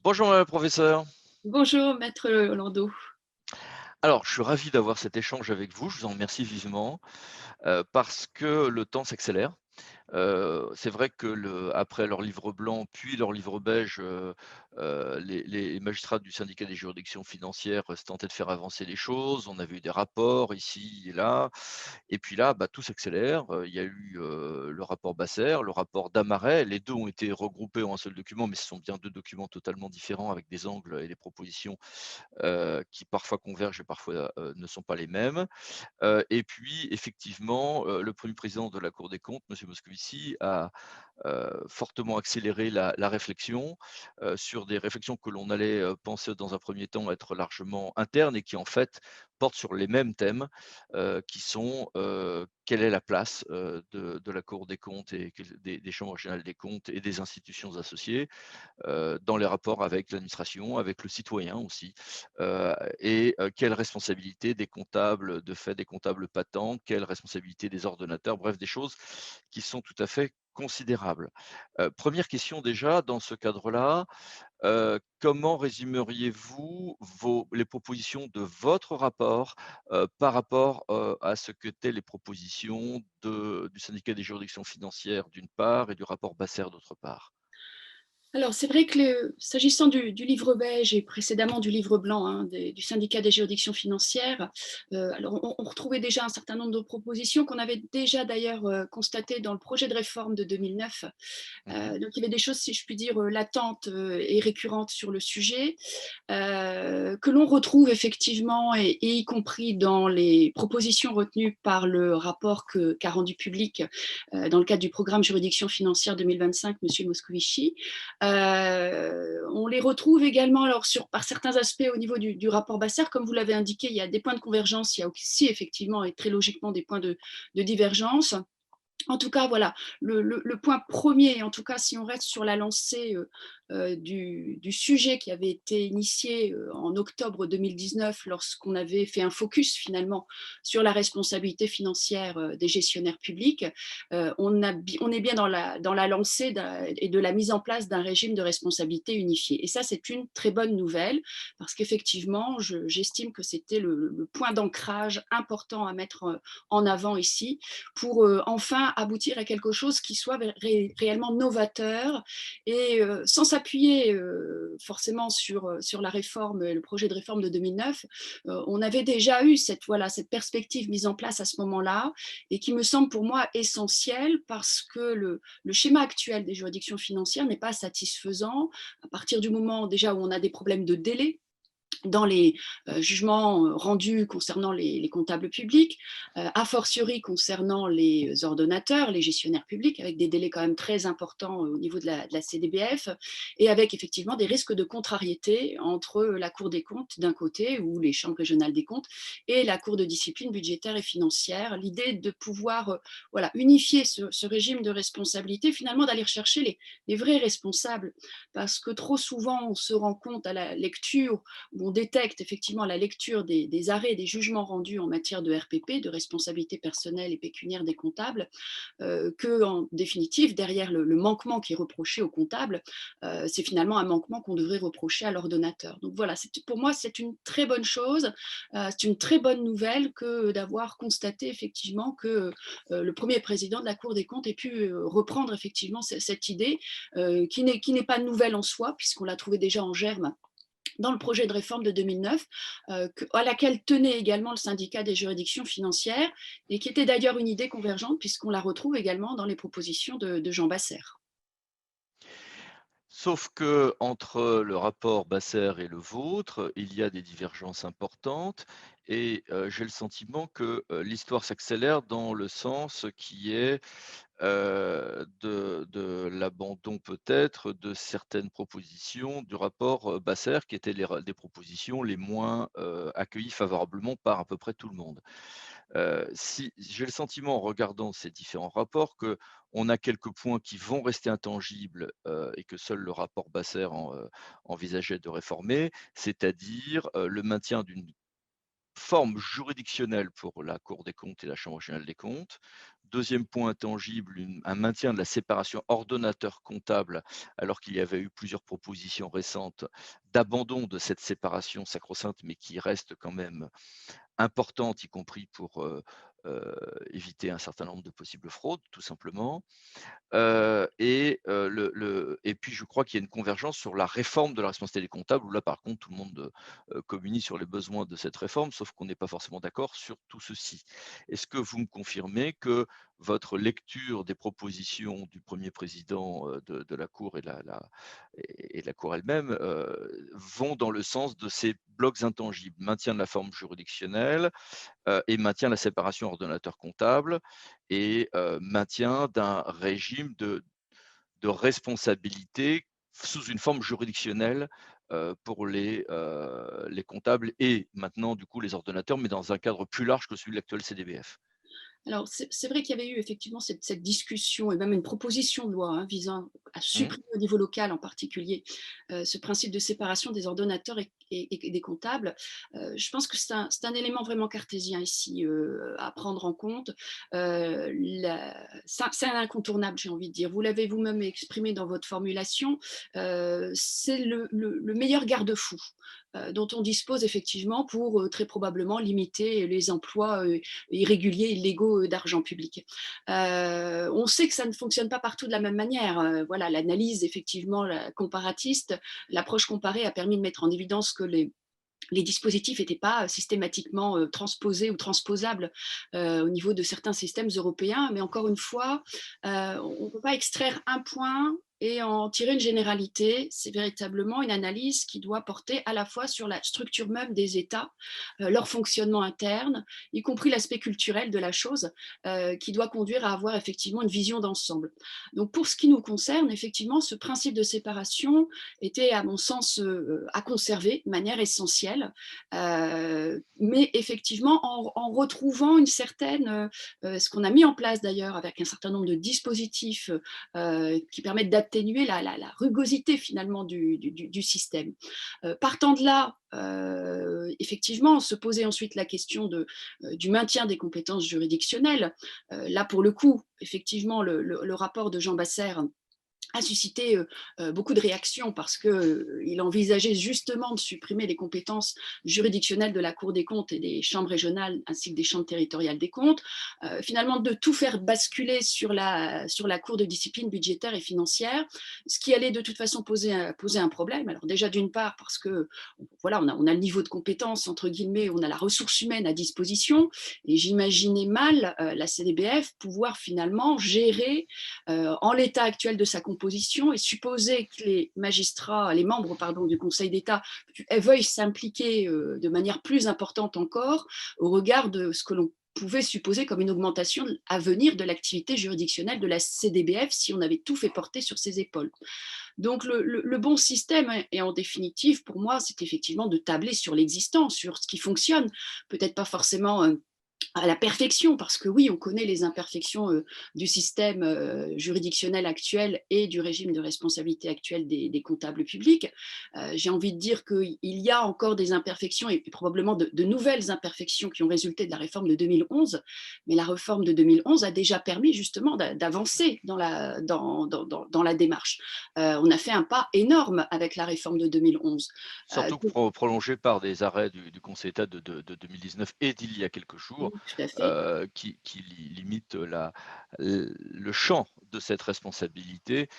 Bonjour, professeur. Bonjour maître Orlando. Alors, je suis ravi d'avoir cet échange avec vous. Je vous en remercie vivement, parce que le temps s'accélère. C'est vrai que après leur livre blanc, puis leur livre beige, les magistrats du syndicat des juridictions financières se tentaient de faire avancer les choses. On avait eu des rapports ici et là. Et puis là, bah, tout s'accélère. Il y a eu, le rapport Basser, le rapport Damaret. Les 2 ont été regroupés en un seul document, mais ce sont bien 2 documents totalement différents avec des angles et des propositions, qui parfois convergent et parfois, ne sont pas les mêmes. Et puis effectivement, le premier président de la Cour des comptes, monsieur Moscovici, a, fortement accéléré la réflexion, sur des réflexions que l'on allait, penser dans un premier temps être largement internes et qui en fait portent sur les mêmes thèmes, qui sont, quelle est la place, de la Cour des comptes et des chambres régionales des comptes et des institutions associées, dans les rapports avec l'administration, avec le citoyen aussi, et quelle responsabilité des comptables de fait, des comptables patents, quelle responsabilité des ordonnateurs, bref, des choses qui sont tout à fait considérables. 1 question déjà dans ce cadre-là, comment résumeriez-vous les propositions de votre rapport, par rapport, à ce qu'étaient les propositions du syndicat des juridictions financières d'une part et du rapport Basser d'autre part? Alors c'est vrai que s'agissant du livre beige et précédemment du livre blanc, hein, du syndicat des juridictions financières, alors on retrouvait déjà un certain nombre de propositions qu'on avait déjà d'ailleurs constatées dans le projet de réforme de 2009. Mmh. Donc il y avait des choses, si je puis dire, latentes et récurrentes sur le sujet, que l'on retrouve effectivement, et y compris dans les propositions retenues par le rapport qu'a rendu public dans le cadre du programme juridiction financière 2025, Monsieur Moscovici. On les retrouve également alors par certains aspects au niveau du rapport Basser, comme vous l'avez indiqué, il y a des points de convergence, il y a aussi effectivement et très logiquement des points de divergence. En tout cas, voilà, le point premier, en tout cas, si on reste sur la lancée du sujet qui avait été initié en octobre 2019, lorsqu'on avait fait un focus finalement sur la responsabilité financière des gestionnaires publics, on est bien dans la lancée et de la mise en place d'un régime de responsabilité unifié. Et ça, c'est une très bonne nouvelle, parce qu'effectivement, j'estime que c'était le point d'ancrage important à mettre en avant ici, pour enfin aboutir à quelque chose qui soit réellement novateur et sans s'appuyer forcément sur la réforme, le projet de réforme de 2009, on avait déjà eu voilà, cette perspective mise en place à ce moment-là et qui me semble pour moi essentielle parce que le schéma actuel des juridictions financières n'est pas satisfaisant à partir du moment déjà où on a des problèmes de délai dans les jugements rendus concernant les comptables publics, a fortiori concernant les ordonnateurs, les gestionnaires publics, avec des délais quand même très importants au niveau de la CDBF, et avec effectivement des risques de contrariété entre la Cour des comptes d'un côté, ou les chambres régionales des comptes, et la Cour de discipline budgétaire et financière. L'idée de pouvoir voilà, unifier ce régime de responsabilité, finalement d'aller rechercher les vrais responsables, parce que trop souvent on se rend compte à la lecture où on détecte effectivement la lecture des arrêts et des jugements rendus en matière de RPP, de responsabilité personnelle et pécuniaire des comptables, que, en définitive, derrière le manquement qui est reproché aux comptables, c'est finalement un manquement qu'on devrait reprocher à l'ordonnateur. Donc voilà, pour moi, c'est une très bonne chose, c'est une très bonne nouvelle que d'avoir constaté effectivement que le premier président de la Cour des comptes ait pu reprendre effectivement cette idée, qui n'est pas nouvelle en soi, puisqu'on l'a trouvée déjà en germe dans le projet de réforme de 2009, à laquelle tenait également le syndicat des juridictions financières, et qui était d'ailleurs une idée convergente, puisqu'on la retrouve également dans les propositions de Jean Basser. Sauf que entre le rapport Basser et le vôtre, il y a des divergences importantes et j'ai le sentiment que, l'histoire s'accélère dans le sens qui est, de l'abandon peut-être de certaines propositions du rapport, Basser qui étaient des propositions les moins, accueillies favorablement par à peu près tout le monde. Si j'ai le sentiment en regardant ces différents rapports qu'on a quelques points qui vont rester intangibles, et que seul le rapport Basser envisageait de réformer, c'est-à-dire, le maintien d'une forme juridictionnelle pour la Cour des comptes et la Chambre régionale des comptes. Deuxième point intangible, un maintien de la séparation ordonnateur-comptable, alors qu'il y avait eu plusieurs propositions récentes d'abandon de cette séparation sacro-sainte, mais qui reste quand même importante, y compris pour éviter un certain nombre de possibles fraudes, tout simplement. Et puis je crois qu'il y a une convergence sur la réforme de la responsabilité des comptables, où là par contre tout le monde, communie sur les besoins de cette réforme, sauf qu'on n'est pas forcément d'accord sur tout ceci. Est-ce que vous me confirmez que votre lecture des propositions du premier président, de la Cour et la Cour elle-même, vont dans le sens de ces blocs intangibles? Maintien de la forme juridictionnelle, et maintien de la séparation ordonnateur-comptable et maintien d'un régime de responsabilité sous une forme juridictionnelle, pour les comptables et maintenant du coup les ordonnateurs, mais dans un cadre plus large que celui de l'actuel CDBF. Alors, c'est vrai qu'il y avait eu effectivement cette discussion et même une proposition de loi, hein, visant à Mmh. supprimer au niveau local en particulier, ce principe de séparation des ordonnateurs et des comptables. Je pense que c'est un élément vraiment cartésien ici, à prendre en compte. C'est un incontournable, j'ai envie de dire. Vous l'avez vous-même exprimé dans votre formulation, c'est le meilleur garde-fou, dont on dispose effectivement pour, très probablement, limiter les emplois, irréguliers, illégaux d'argent public. On sait que ça ne fonctionne pas partout de la même manière. Voilà, l'analyse effectivement comparatiste, l'approche comparée a permis de mettre en évidence que les dispositifs n'étaient pas systématiquement transposés ou transposables au niveau de certains systèmes européens. Mais encore une fois, on ne peut pas extraire un point et en tirer une généralité. C'est véritablement une analyse qui doit porter à la fois sur la structure même des États, leur fonctionnement interne, y compris l'aspect culturel de la chose, qui doit conduire à avoir effectivement une vision d'ensemble. Donc pour ce qui nous concerne, effectivement, ce principe de séparation était, à mon sens, à conserver de manière essentielle, mais effectivement en retrouvant une certaine, ce qu'on a mis en place d'ailleurs avec un certain nombre de dispositifs qui permettent d'atténuer la rugosité finalement du système. Partant de là, effectivement, se poser ensuite la question du maintien des compétences juridictionnelles. Là, pour le coup, effectivement, le rapport de Jean Basser a suscité beaucoup de réactions parce qu'il envisageait justement de supprimer les compétences juridictionnelles de la Cour des comptes et des chambres régionales ainsi que des chambres territoriales des comptes, finalement de tout faire basculer sur la Cour de discipline budgétaire et financière, ce qui allait de toute façon poser un problème. Alors déjà d'une part parce que voilà, on a le niveau de compétence, entre guillemets, on a la ressource humaine à disposition, et j'imaginais mal la CDBF pouvoir finalement gérer en l'état actuel de sa composition et supposer que les magistrats, les membres pardon, du Conseil d'État veuillent s'impliquer de manière plus importante encore au regard de ce que l'on pouvait supposer comme une augmentation à venir de l'activité juridictionnelle de la CDBF si on avait tout fait porter sur ses épaules. Donc le bon système, et en définitive, pour moi, c'est effectivement de tabler sur l'existant, sur ce qui fonctionne, peut-être pas forcément à la perfection, parce que oui, on connaît les imperfections du système juridictionnel actuel et du régime de responsabilité actuel des comptables publics. J'ai envie de dire qu'il y a encore des imperfections et probablement de nouvelles imperfections qui ont résulté de la réforme de 2011, mais la réforme de 2011 a déjà permis justement d'avancer dans la démarche. On a fait un pas énorme avec la réforme de 2011. Surtout que prolongé par des arrêts du Conseil d'État de 2019 et d'il y a quelques jours, Oui, tout à fait. qui limitent le champ de cette responsabilité,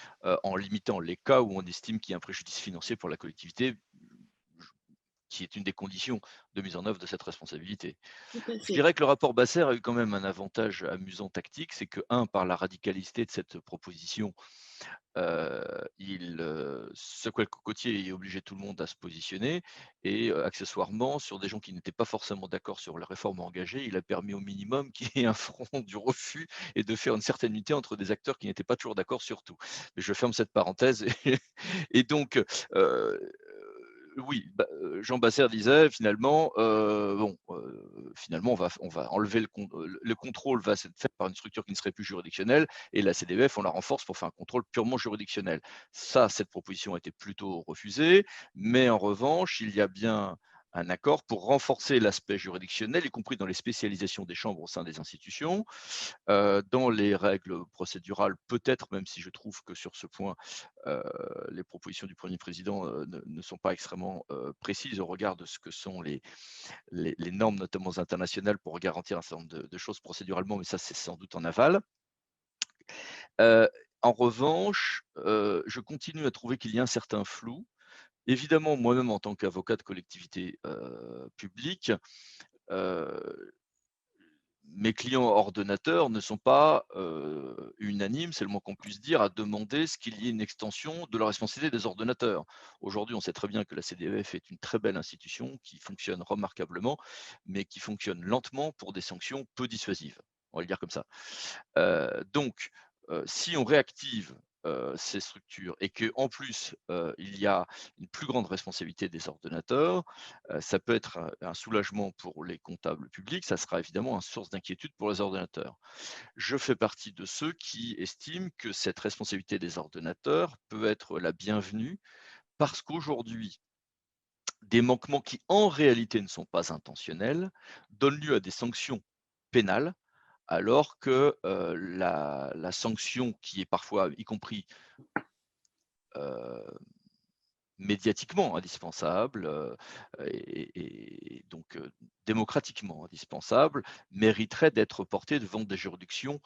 en limitant les cas où on estime qu'il y a un préjudice financier pour la collectivité, qui est une des conditions de mise en œuvre de cette responsabilité. Tout à Je fait. dirais que le rapport Basser a eu quand même un avantage amusant tactique, c'est que, un, par la radicalité de cette proposition, il, secouait le cocotier et obligeait tout le monde à se positionner et accessoirement, sur des gens qui n'étaient pas forcément d'accord sur la réforme engagée, il a permis au minimum qu'il y ait un front du refus et de faire une certaine unité entre des acteurs qui n'étaient pas toujours d'accord sur tout. Mais je ferme cette parenthèse et donc, oui, bah, Jean Basser disait finalement, bon, finalement on va enlever le contrôle va être fait par une structure qui ne serait plus juridictionnelle et la CDBF, on la renforce pour faire un contrôle purement juridictionnel. Ça, cette proposition a été plutôt refusée, mais en revanche, il y a bien un accord pour renforcer l'aspect juridictionnel, y compris dans les spécialisations des chambres au sein des institutions, dans les règles procédurales, peut-être, même si je trouve que sur ce point, heu, les propositions du Premier président, ne sont pas extrêmement, précises au regard de ce que sont les normes, notamment internationales, pour garantir un certain nombre de choses procéduralement, mais ça, c'est sans doute en aval. Heu, En revanche, je continue à trouver qu'il y a un certain flou. Évidemment, moi-même, en tant qu'avocat de collectivité, publique, heu, mes clients ordonnateurs ne sont pas, unanimes, c'est le moins qu'on puisse dire, à demander ce qu'il y ait une extension de la responsabilité des ordonnateurs. Aujourd'hui, on sait très bien que la CDEF est une très belle institution qui fonctionne remarquablement, mais qui fonctionne lentement pour des sanctions peu dissuasives. On va le dire comme ça. Donc, si on réactive, ces structures et qu'en plus, il y a une plus grande responsabilité des ordonnateurs, ça peut être un soulagement pour les comptables publics, ça sera évidemment une source d'inquiétude pour les ordonnateurs. Je fais partie de ceux qui estiment que cette responsabilité des ordonnateurs peut être la bienvenue parce qu'aujourd'hui, des manquements qui en réalité ne sont pas intentionnels donnent lieu à des sanctions pénales alors que, la sanction qui est parfois, y compris, heu, médiatiquement indispensable, et donc, démocratiquement indispensable, mériterait d'être portée devant des juridictions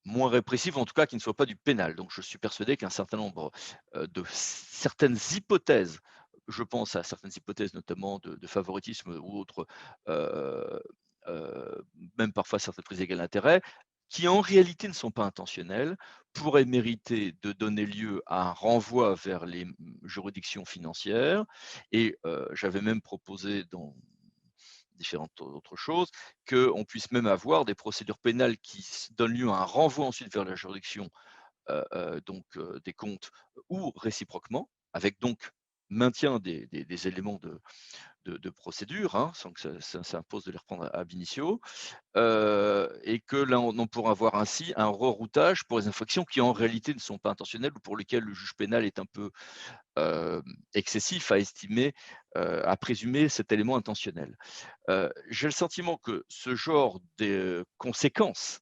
moins répressives, en tout cas qui ne soient pas du pénal. Donc je suis persuadé qu'un certain nombre, de certaines hypothèses, je pense à certaines hypothèses notamment de favoritisme ou autres, heu heu, même parfois certaines prises égales d'intérêt, qui en réalité ne sont pas intentionnelles, pourraient mériter de donner lieu à un renvoi vers les, juridictions financières et j'avais même proposé dans différentes autres choses, qu'on puisse même avoir des procédures pénales qui donnent lieu à un renvoi ensuite vers la juridiction, des comptes ou réciproquement, avec donc maintien des éléments de procédure, hein, sans que ça impose de les reprendre ab initio, et que là, on pourra avoir ainsi un reroutage pour les infractions qui en réalité ne sont pas intentionnelles ou pour lesquelles le juge pénal est un peu hem, excessif à estimer, à présumer cet élément intentionnel. J'ai le sentiment que ce genre de conséquences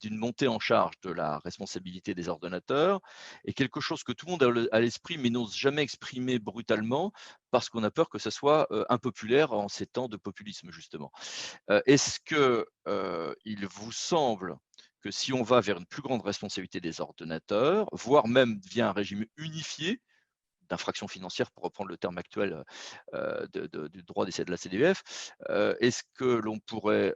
d'une montée en charge de la responsabilité des ordonnateurs est quelque chose que tout le monde a l'esprit, mais n'ose jamais exprimer brutalement parce qu'on a peur que ça soit, impopulaire en ces temps de populisme justement. Est-ce que, il vous semble que si on va vers une plus grande responsabilité des ordonnateurs, voire même via un régime unifié, d'infraction financière pour reprendre le terme actuel, du droit de la CDEF. Est-ce que l'on pourrait,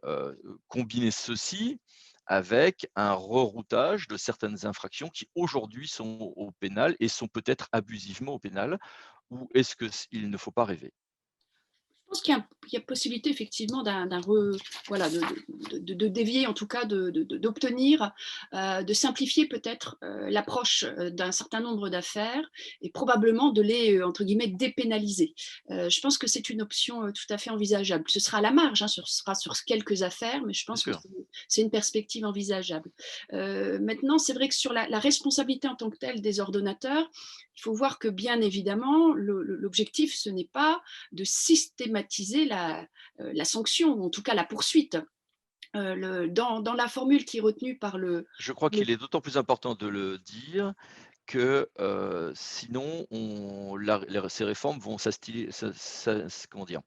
combiner ceci avec un reroutage de certaines infractions qui aujourd'hui sont au pénal et sont peut-être abusivement au pénal? Ou est-ce qu'il ne faut pas rêver? Je pense qu'il y a possibilité effectivement voilà, de dévier, en tout cas d'obtenir, de simplifier peut-être l'approche d'un certain nombre d'affaires et probablement de les, entre guillemets, dépénaliser. Je pense que c'est une option tout à fait envisageable. Ce sera à la marge, hein, ce sera sur quelques affaires, mais je Bien pense que sûr, c'est une perspective envisageable. Maintenant, c'est vrai que sur la responsabilité en tant que telle des ordonnateurs, il faut voir que bien évidemment, l'objectif, ce n'est pas de systématiser la sanction, ou en tout cas la poursuite. Dans la formule qui est retenue par je crois le qu'il est d'autant plus important de le dire que, sinon ces réformes vont s'astiller comment dire?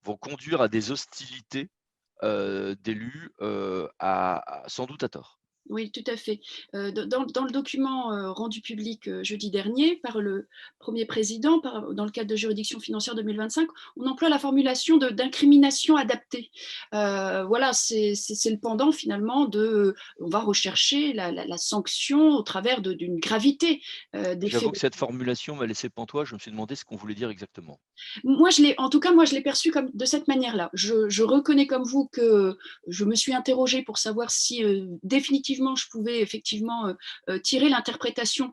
Vont conduire à des hostilités, d'élus, sans doute à tort. Oui, tout à fait. Dans le document, rendu public, jeudi dernier par le premier président, dans le cadre de Juridiction financière 2025, on emploie la formulation d'incrimination adaptée. Voilà, c'est le pendant finalement on va rechercher la sanction au travers d'une gravité, des J'avoue faits. que cette formulation m'a laissé pantois, je me suis demandé ce qu'on voulait dire exactement. En tout cas, moi, je l'ai perçu comme de cette manière-là. Je reconnais comme vous que je me suis interrogée pour savoir si définitivement je pouvais effectivement tirer l'interprétation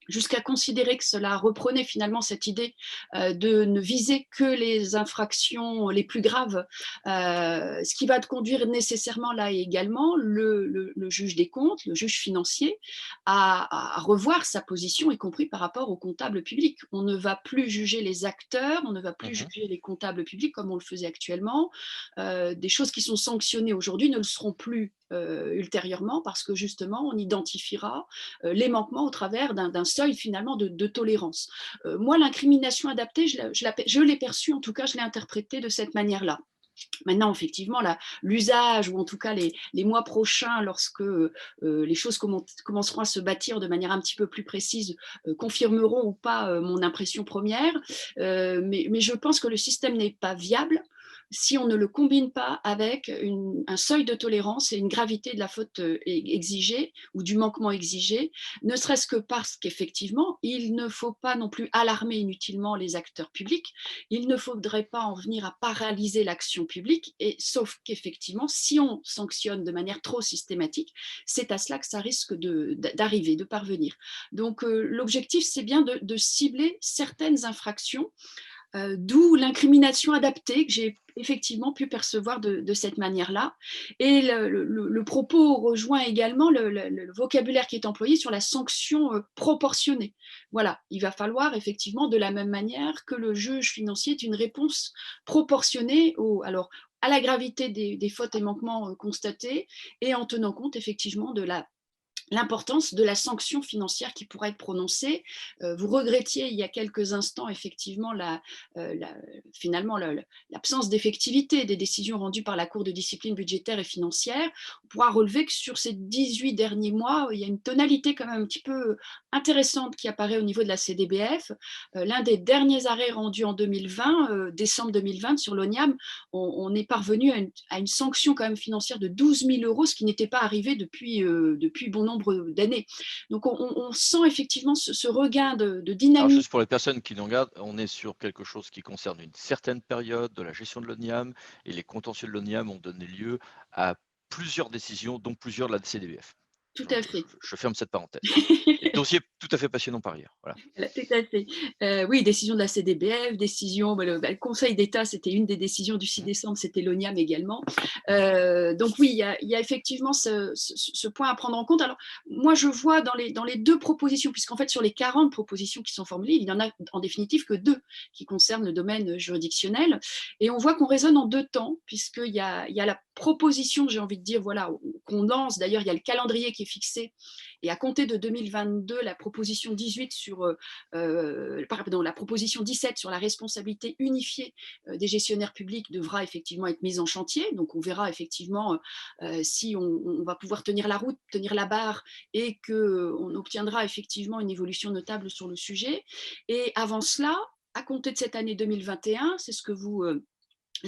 jusqu'à considérer que cela reprenait finalement cette idée de ne viser que les infractions les plus graves, ce qui va te conduire nécessairement là également le juge des comptes, le juge financier, à revoir sa position, y compris par rapport aux comptables publics. On ne va plus juger les acteurs, on ne va plus Mmh. juger les comptables publics comme on le faisait actuellement. Des choses qui sont sanctionnées aujourd'hui ne le seront plus ultérieurement parce que justement on identifiera les manquements au travers d'un seuil finalement de tolérance. Moi, l'incrimination adaptée, je l'ai perçue, en tout cas, je l'ai interprétée de cette manière-là. Maintenant, effectivement, l'usage, ou en tout cas les mois prochains, lorsque les choses commenceront à se bâtir de manière un petit peu plus précise, confirmeront ou pas mon impression première. Mais je pense que le système n'est pas viable si on ne le combine pas avec un seuil de tolérance et une gravité de la faute exigée ou du manquement exigé, ne serait-ce que parce qu'effectivement, il ne faut pas non plus alarmer inutilement les acteurs publics. Il ne faudrait pas en venir à paralyser l'action publique, et sauf qu'effectivement, si on sanctionne de manière trop systématique, c'est à cela que ça risque d'arriver, de parvenir. Donc l'objectif, c'est bien de cibler certaines infractions, d'où l'incrimination adaptée que j'ai effectivement pu percevoir de cette manière-là. Et le propos rejoint également le vocabulaire qui est employé sur la sanction proportionnée. Voilà, il va falloir effectivement, de la même manière que le juge financier, est une réponse proportionnée alors, à la gravité des fautes et manquements constatés, et en tenant compte effectivement de l'importance de la sanction financière qui pourra être prononcée. Vous regrettiez il y a quelques instants effectivement finalement l'absence d'effectivité des décisions rendues par la Cour de discipline budgétaire et financière. On pourra relever que sur ces 18 derniers mois, il y a une tonalité quand même un petit peu intéressante qui apparaît au niveau de la CDBF. L'un des derniers arrêts rendus en 2020, décembre 2020, sur l'ONIAM, on est parvenu à une sanction quand même financière de 12 000 euros, ce qui n'était pas arrivé depuis bon nombre d'années. Donc on sent effectivement ce regain de Alors dynamisme. juste pour les personnes qui nous regardent, on est sur quelque chose qui concerne une certaine période de la gestion de l'ONIAM et les contentieux de l'ONIAM ont donné lieu à plusieurs décisions, dont plusieurs de la CDBF. Tout à fait. Je ferme cette parenthèse. Et dossier tout à fait passionnant par ailleurs, voilà. Tout à fait. Oui, décision de la CDBF, décision, le Conseil d'État, c'était une des décisions du 6 Mmh, décembre, c'était l'ONIAM également. mmh, Donc oui, il y a effectivement ce point à prendre en compte. Alors, moi, je vois dans les deux propositions, puisqu'en fait, sur les 40 propositions qui sont formulées, il n'y en a en définitive que deux qui concernent le domaine juridictionnel. Et on voit qu'on raisonne en deux temps, puisqu'il y a la proposition, j'ai envie de dire, voilà, qu'on lance. D'ailleurs, il y a le calendrier qui est fixé. Et à compter de 2022, la proposition 18 pardon, la proposition 17 sur la responsabilité unifiée des gestionnaires publics devra effectivement être mise en chantier. Donc on verra effectivement si on va pouvoir tenir la route, tenir la barre, et qu'on obtiendra effectivement une évolution notable sur le sujet. Et avant cela, à compter de cette année 2021, c'est ce que vous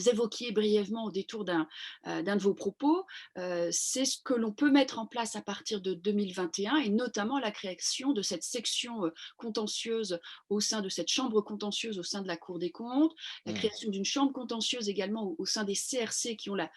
évoquiez brièvement au détour d'un de vos propos, c'est ce que l'on peut mettre en place à partir de 2021, et notamment la création de cette section contentieuse au sein de cette chambre contentieuse au sein de la Cour des comptes, la mmh. création d'une chambre contentieuse également au sein des CRC qui ont les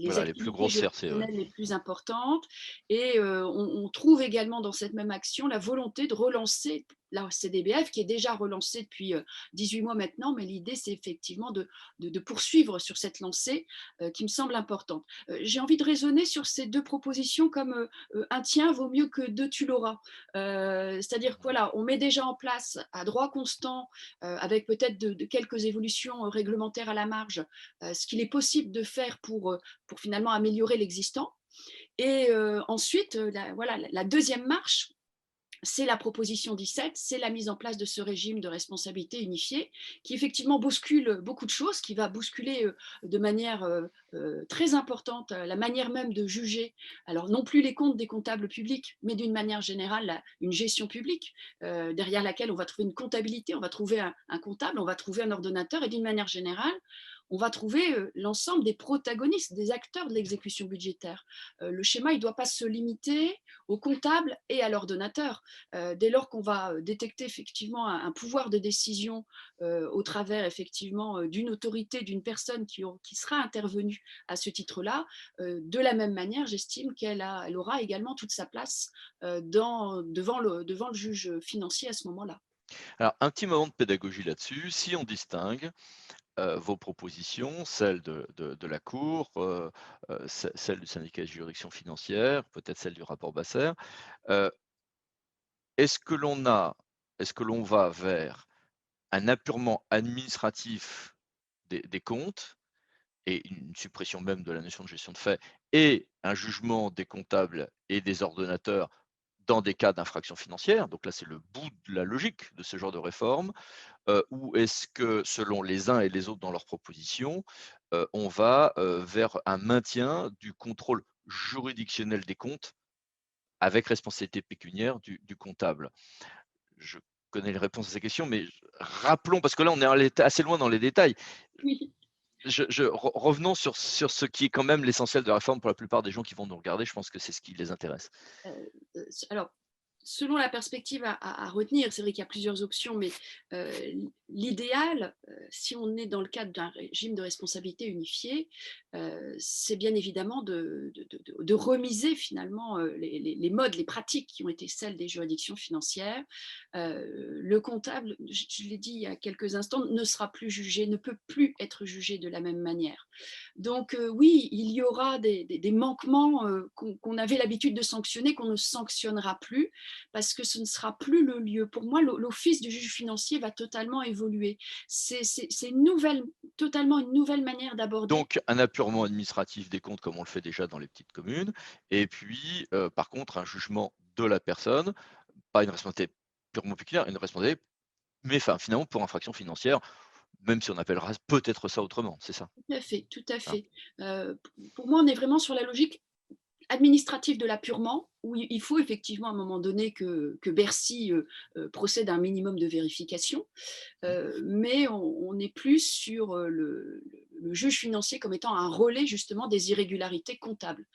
Voilà, les plus activités grosses CRC, ouais. juridictionnelles les plus importantes. Et on trouve également dans cette même action la volonté de relancer la CDBF, qui est déjà relancée depuis 18 mois maintenant, mais l'idée c'est effectivement de poursuivre sur cette lancée qui me semble importante. J'ai envie de raisonner sur ces deux propositions comme un tien vaut mieux que deux tu l'auras. C'est-à-dire que voilà, on met déjà en place à droit constant, avec peut-être de quelques évolutions réglementaires à la marge, ce qu'il est possible de faire pour finalement améliorer l'existant. Et ensuite, voilà, la deuxième marche, c'est la proposition 17, c'est la mise en place de ce régime de responsabilité unifiée qui effectivement bouscule beaucoup de choses, qui va bousculer de manière très importante la manière même de juger, alors non plus les comptes des comptables publics, mais d'une manière générale une gestion publique, derrière laquelle on va trouver une comptabilité, on va trouver un comptable, on va trouver un ordonnateur, et d'une manière générale, on va trouver l'ensemble des protagonistes, des acteurs de l'exécution budgétaire. Le schéma, il ne doit pas se limiter au comptable et à l'ordonnateur. Dès lors qu'on va détecter effectivement un pouvoir de décision au travers effectivement d'une autorité, d'une personne qui sera intervenue à ce titre-là, de la même manière, j'estime elle aura également toute sa place devant le juge financier à ce moment-là. Alors, un petit moment de pédagogie là-dessus. Si on distingue vos propositions, celles de la Cour, celles du syndicat de juridiction financière, peut-être celle du rapport Basser, heu, est-ce que l'on a est-ce que l'on va vers un apurement administratif des comptes et une suppression même de la notion de gestion de fait et un jugement des comptables et des ordonnateurs dans des cas d'infraction financière? Donc là, c'est le bout de la logique de ce genre de réforme. Ou est-ce que, selon les uns et les autres dans leurs propositions, on va, vers un maintien du contrôle juridictionnel des comptes avec responsabilité pécuniaire du comptable? Je connais les réponses à ces questions, mais rappelons, parce que là, on est allé assez loin dans les détails. Oui. Revenons sur ce qui est quand même l'essentiel de la réforme pour la plupart des gens qui vont nous regarder. Je pense que c'est ce qui les intéresse. Alors, selon la perspective à retenir, c'est vrai qu'il y a plusieurs options, mais l'idéal, si on est dans le cadre d'un régime de responsabilité unifié, c'est bien évidemment de remiser finalement les modes, les pratiques qui ont été celles des juridictions financières. Le comptable, je l'ai dit il y a quelques instants, ne sera plus jugé, ne peut plus être jugé de la même manière. Donc oui, il y aura des manquements qu'on avait l'habitude de sanctionner, qu'on ne sanctionnera plus, parce que ce ne sera plus le lieu. Pour moi, l'office du juge financier va totalement évoluer. C'est totalement une nouvelle manière d'aborder. Donc un apurement administratif des comptes comme on le fait déjà dans les petites communes et puis, par contre un jugement de la personne, pas une responsabilité purement pécuniaire, une responsabilité mais enfin finalement pour infraction financière, même si on appellera peut-être ça autrement, c'est ça? Tout à fait, tout à Hein? fait. Pour moi, on est vraiment sur la logique administratif de l'apurement, où il faut effectivement à un moment donné que Bercy procède à un minimum de vérification, Mmh. mais on est plus sur le juge financier comme étant un relais justement des irrégularités comptables.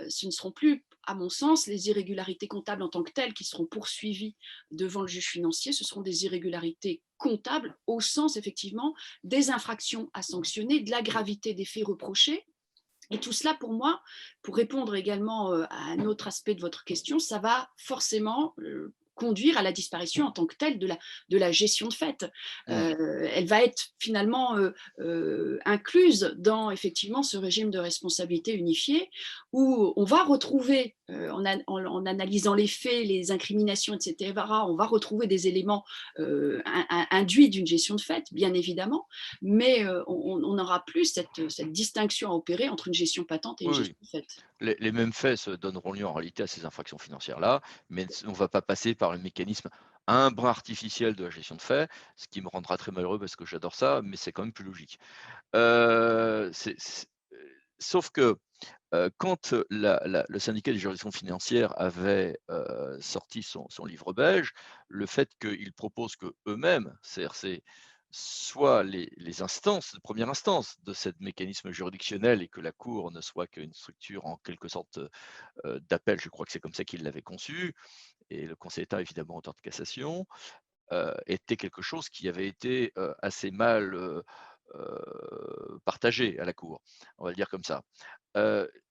Ce ne seront plus, à mon sens, les irrégularités comptables en tant que telles qui seront poursuivies devant le juge financier, ce seront des irrégularités comptables au sens effectivement des infractions à sanctionner, de la gravité des faits reprochés, et tout cela, pour moi, pour répondre également à un autre aspect de votre question, ça va forcément conduire à la disparition en tant que telle de la gestion de fait. Mmh. Elle va être finalement incluse dans effectivement ce régime de responsabilité unifiée où on va retrouver, en analysant les faits, les incriminations, etc., on va retrouver des éléments induits d'une gestion de fait, bien évidemment, mais on n'aura plus cette distinction à opérer entre une gestion patente et une Oui, oui. gestion faite. Les mêmes faits se donneront lieu en réalité à ces infractions financières-là, mais on ne va pas passer par le mécanisme un brin artificiel de la gestion de faits, ce qui me rendra très malheureux parce que j'adore ça, mais c'est quand même plus logique. Sauf que, quand le syndicat des juridictions financières avait, sorti son livre belge, le fait qu'ils proposent qu'eux-mêmes, CRC, soient les instances de première instance de ce mécanisme juridictionnel et que la cour ne soit qu'une structure en quelque sorte, d'appel, je crois que c'est comme ça qu'ils l'avaient conçu et le Conseil d'État évidemment en auteur de cassation, était quelque chose qui avait été, assez mal, partagé à la cour, on va le dire comme ça.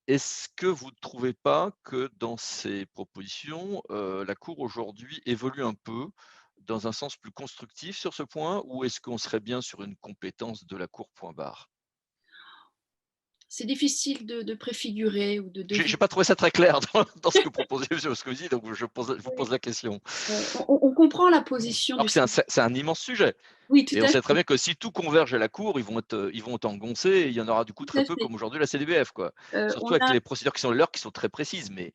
Est-ce que vous ne trouvez pas que dans ces propositions, la cour aujourd'hui évolue un peu dans un sens plus constructif sur ce point? Ou est-ce qu'on serait bien sur une compétence de la cour point barre? C'est difficile de préfigurer ou de J'ai deviner. pas trouvé ça très clair dans ce que proposait monsieur Moscovici, donc je vous pose la question. On comprend la position Alors du que syndicat. c'est un immense sujet Oui, tout et on à sait très fait, bien que si tout converge à la cour, ils vont être engoncés et il y en aura du coup tout très à peu fait. comme aujourd'hui la CDBF, quoi. On Surtout avec a les procédures qui sont les leurs, qui sont très précises, mais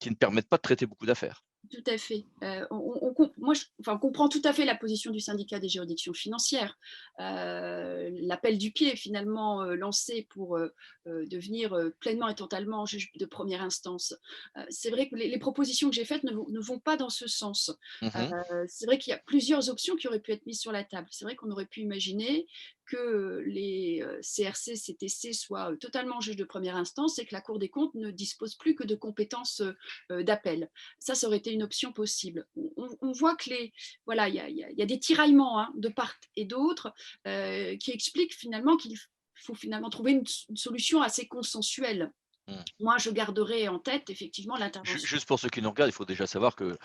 qui ne permettent pas de traiter beaucoup d'affaires. Tout à fait. Moi, on comprend tout à fait la position du syndicat des juridictions financières. L'appel du pied, finalement, lancé pour devenir pleinement et totalement juge de première instance. C'est vrai que les propositions que j'ai faites ne vont pas dans ce sens. Mmh mh. C'est vrai qu'il y a plusieurs options qui auraient pu être mises sur la table. C'est vrai qu'on aurait pu imaginer que les CRC, CTC soient totalement juges de première instance et que la Cour des comptes ne dispose plus que de compétences d'appel. Ça aurait été une option possible. On voit que voilà, il y a des tiraillements, hein, de part et d'autre qui expliquent finalement qu'il faut finalement trouver une solution assez consensuelle. Mmh. Moi, je garderai en tête effectivement l'intervention. Juste pour ceux qui nous regardent, il faut déjà savoir que,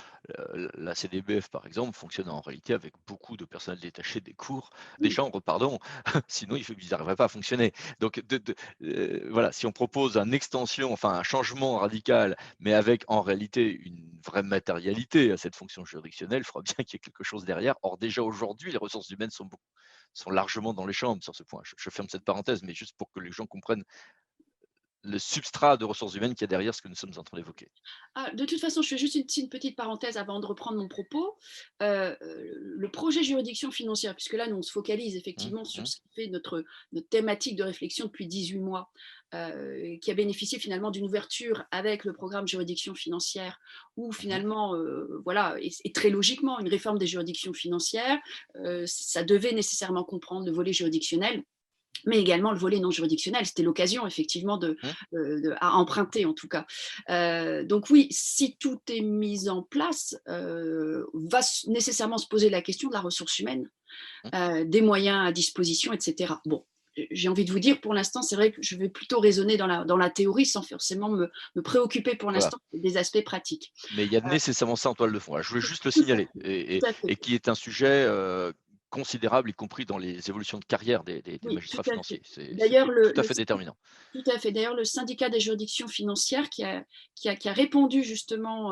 la CDBF, par exemple, fonctionne en réalité avec beaucoup de personnel détaché des Oui, chambres, pardon, sinon ils n'arriveraient pas à fonctionner. Donc voilà, si on propose une extension, enfin un changement radical, mais avec en réalité une vraie matérialité à cette fonction juridictionnelle, il faudra bien qu'il y ait quelque chose derrière. Or déjà aujourd'hui, les ressources humaines sont largement dans les chambres sur ce point. Je ferme cette parenthèse, mais juste pour que les gens comprennent le substrat de ressources humaines qu'il y a derrière ce que nous sommes en train d'évoquer. ah, de toute façon, je fais juste une petite parenthèse avant de reprendre mon propos. Le projet juridiction financière, puisque là, nous, on se focalise Mmh, effectivement sur mmh, ce qui fait notre thématique de réflexion depuis 18 mois, qui a bénéficié finalement d'une ouverture avec le programme juridiction financière, où mmh. finalement, voilà, et très logiquement, une réforme des juridictions financières, ça devait nécessairement comprendre le volet juridictionnel, mais également le volet non juridictionnel. C'était l'occasion effectivement Mmh, à emprunter en tout cas. Donc oui, si tout est mis en place, va nécessairement se poser la question de la ressource humaine, mmh. des moyens à disposition, etc. Bon, j'ai envie de vous dire, pour l'instant, c'est vrai que je vais plutôt raisonner dans la théorie sans forcément me préoccuper pour Voilà. l'instant des aspects pratiques. Mais il y a nécessairement ça en toile de fond. Voilà, je voulais juste le Tout à signaler fait, tout à fait. et qui est un sujet, considérable, y compris dans les évolutions de carrière des Oui, tout magistrats à fait. financiers. C'est D'ailleurs, tout à fait déterminant. tout à fait. D'ailleurs, le syndicat des juridictions financières qui a répondu justement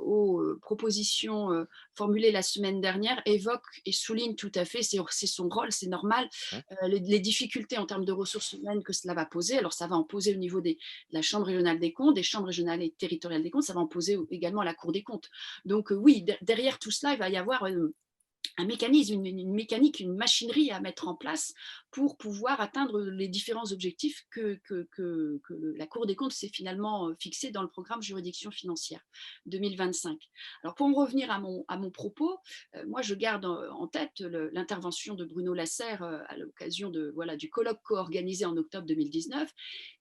aux propositions formulées la semaine dernière évoque et souligne tout à fait, c'est son rôle, c'est normal, Mmh, les difficultés en termes de ressources humaines que cela va poser. Alors, ça va en poser au niveau de la Chambre régionale des comptes, des chambres régionales et territoriales des comptes, ça va en poser également à la Cour des comptes. Donc, oui, derrière tout cela, il va y avoir un mécanisme, une mécanique, une machinerie à mettre en place pour pouvoir atteindre les différents objectifs que la Cour des comptes s'est finalement fixé dans le programme juridiction financière 2025. Alors pour en revenir à mon propos, moi je garde en tête l'intervention de Bruno Lasserre à l'occasion voilà, du colloque co-organisé en octobre 2019,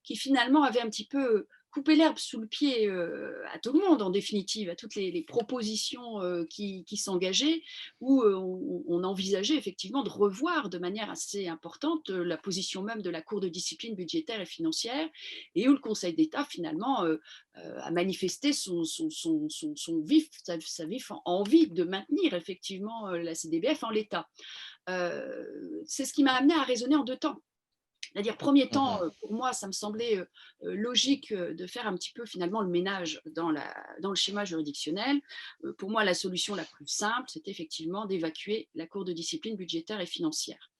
qui finalement avait un petit peu couper l'herbe sous le pied à tout le monde, en définitive, à toutes les propositions qui s'engageaient, où on envisageait effectivement de revoir de manière assez importante la position même de la Cour de discipline budgétaire et financière, et où le Conseil d'État finalement a manifesté sa vif envie de maintenir effectivement la CDBF en l'état. C'est ce qui m'a amené à raisonner en deux temps. C'est-à-dire, premier mmh temps, mh. pour moi, ça me semblait logique de faire un petit peu finalement le ménage dans le schéma juridictionnel. Pour moi, la solution la plus simple, c'était effectivement d'évacuer la Cour de discipline budgétaire et financière.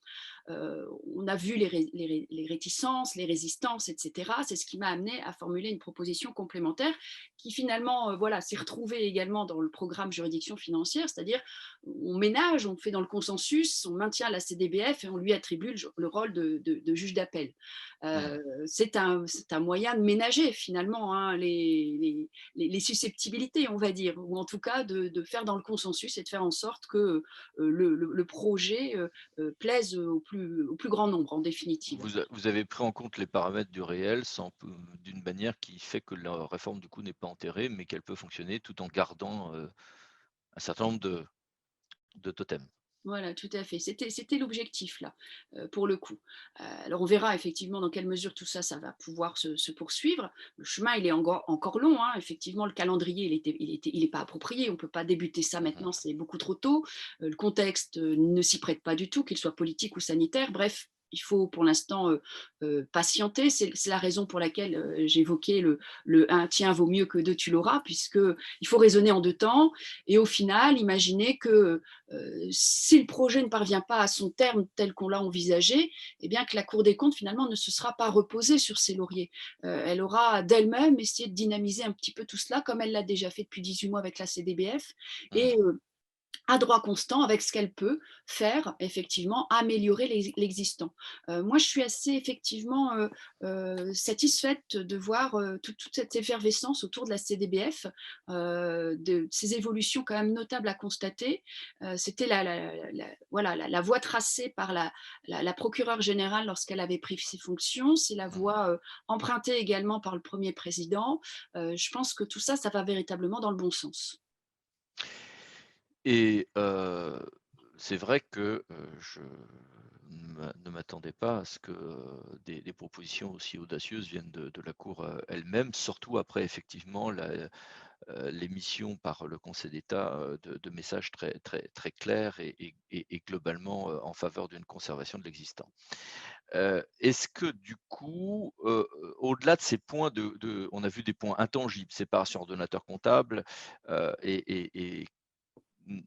On a vu les réticences, les résistances, etc. C'est ce qui m'a amené à formuler une proposition complémentaire qui finalement voilà, s'est retrouvée également dans le programme juridiction financière, c'est-à-dire on ménage, on fait dans le consensus, on maintient la CDBF et on lui attribue le rôle de juge d'appel. Mmh. C'est un moyen de ménager finalement hein, les susceptibilités, on va dire, ou en tout cas de faire dans le consensus et de faire en sorte que le projet plaisent au plus grand nombre, en définitive. Vous avez pris en compte les paramètres du réel sans p d'une manière qui fait que la réforme, du coup, n'est pas enterrée, mais qu'elle peut fonctionner tout en gardant, un certain nombre de totems. Voilà, tout à fait. C'était l'objectif, là, pour le coup. Alors on verra effectivement dans quelle mesure tout ça, ça va pouvoir se poursuivre. Le chemin, il est encore long, hein. Effectivement, le calendrier, il est pas approprié. On ne peut pas débuter ça Mmh mh. maintenant, c'est beaucoup trop tôt. Le contexte, ne s'y prête pas du tout, qu'il soit politique ou sanitaire. Bref, il faut pour l'instant, patienter. C'est la raison pour laquelle, j'évoquais le «un tien vaut mieux que deux tu l'auras», puisque il faut raisonner en 2 temps et au final, imaginer que, si le projet ne parvient pas à son terme tel qu'on l'a envisagé, eh bien que la Cour des comptes finalement ne se sera pas reposée sur ses lauriers. Elle aura d'elle-même essayé de dynamiser un petit peu tout cela, comme elle l'a déjà fait depuis 18 mois avec la CDBF. Mmh. Et à droit constant avec ce qu'elle peut faire, effectivement, améliorer l'existant. Moi, je suis assez effectivement satisfaite de voir toute cette effervescence autour de la CDBF, de ces évolutions quand même notables à constater. C'était voilà, la voie tracée par la procureure générale lorsqu'elle avait pris ses fonctions, c'est la Mmh. voie empruntée également par le premier président. Je pense que tout ça, ça va véritablement dans le bon sens. Et c'est vrai que, je ne m'attendais pas à ce que, des propositions aussi audacieuses viennent de la cour, elle-même, surtout après effectivement l'émission par le Conseil d'État, de messages très clairs et globalement, en faveur d'une conservation de l'existant. Est-ce que du coup, au-delà de ces points on a vu des points intangibles, séparation ordonnateur comptable, et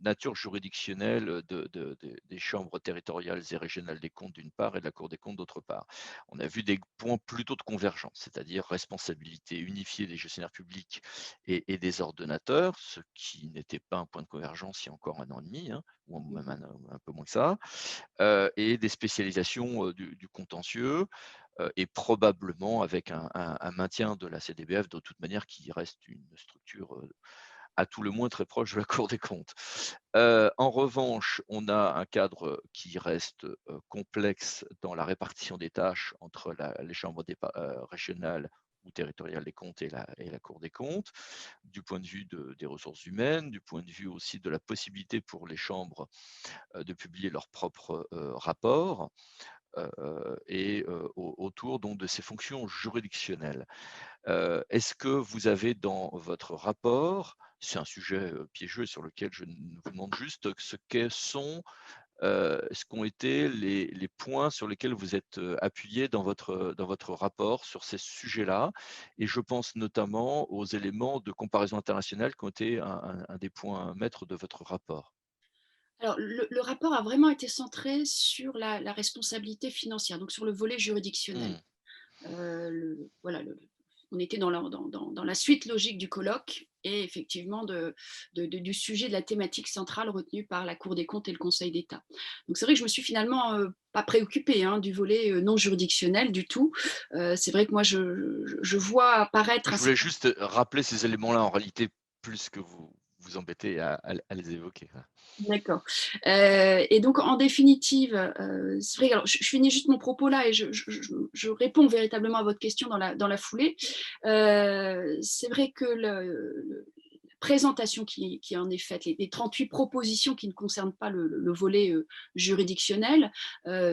nature juridictionnelle des chambres territoriales et régionales des comptes d'une part et de la Cour des comptes d'autre part. On a vu des points plutôt de convergence, c'est-à-dire responsabilité unifiée des gestionnaires publics et des ordonnateurs, ce qui n'était pas un point de convergence il y a encore 1 an et demi, hein, ou même un peu moins que ça, et des spécialisations du contentieux, et probablement avec un maintien de la CDBF de toute manière qui reste une structure à tout le moins très proche de la Cour des comptes. En revanche, on a un cadre qui reste, complexe dans la répartition des tâches entre les chambres régionales ou territoriales des comptes et la Cour des comptes, du point de vue des ressources humaines, du point de vue aussi de la possibilité pour les chambres, de publier leurs propres, rapports, et autour donc de ces fonctions juridictionnelles. Est-ce que vous avez dans votre rapport, c'est un sujet, piégeux sur lequel je vous demande juste ce qu'ont été les points sur lesquels vous êtes, appuyés dans votre rapport sur ces sujets-là? Et je pense notamment aux éléments de comparaison internationale qui ont été un des points maîtres de votre rapport. Alors, le rapport a vraiment été centré sur la responsabilité financière, donc sur le volet juridictionnel. Mmh. Voilà, on était dans la suite logique du colloque et effectivement du sujet de la thématique centrale retenue par la Cour des comptes et le Conseil d'État. Donc c'est vrai que je me suis finalement pas préoccupée hein, du volet non juridictionnel du tout. C'est vrai que moi je vois apparaître un Je voulais certain. juste, rappeler ces éléments-là en réalité plus que vous embêter à les évoquer. D'accord. Et donc en définitive, c'est vrai, alors je finis juste mon propos là et je réponds véritablement à votre question dans la foulée. C'est vrai que le présentation qui en est faite, les 38 propositions qui ne concernent pas le volet juridictionnel,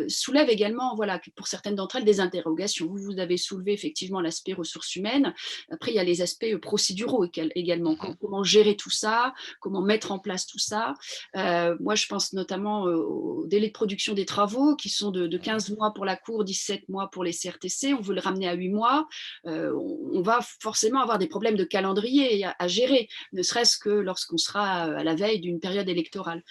soulèvent également, voilà, pour certaines d'entre elles, des interrogations. Vous avez soulevé effectivement l'aspect ressources humaines. Après, il y a les aspects procéduraux également. Mmh. Comment gérer tout ça, comment mettre en place tout ça. Moi, je pense notamment au délai de production des travaux qui sont de Mmh. 15 mois pour la Cour, 17 mois pour les CRTC. On veut le ramener à 8 mois. On va forcément avoir des problèmes de calendrier à gérer, ne serait-ce que lorsqu'on sera à la veille d'une période électorale.